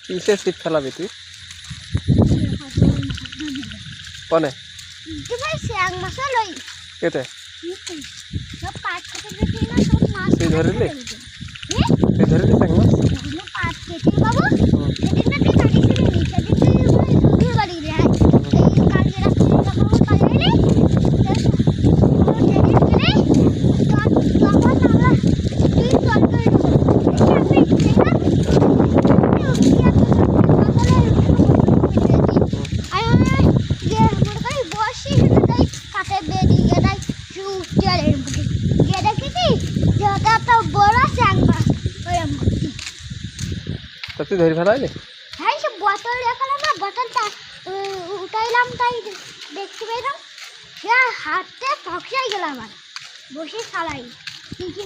কিসে ছিপ ফেলাবি তুই? কনে কেটে তুই ধরিলি তুই ধরিলি ট্যাং মাছ? তা তুই ধরে ফেলাইলি? হ্যাঁ, সে বোতল দেখালাম না, বোতলটা উঠাইলাম, তাই দেখতে পেলাম হাতে ফক্সাই গেল আমার বসে ফালাই কিন্তু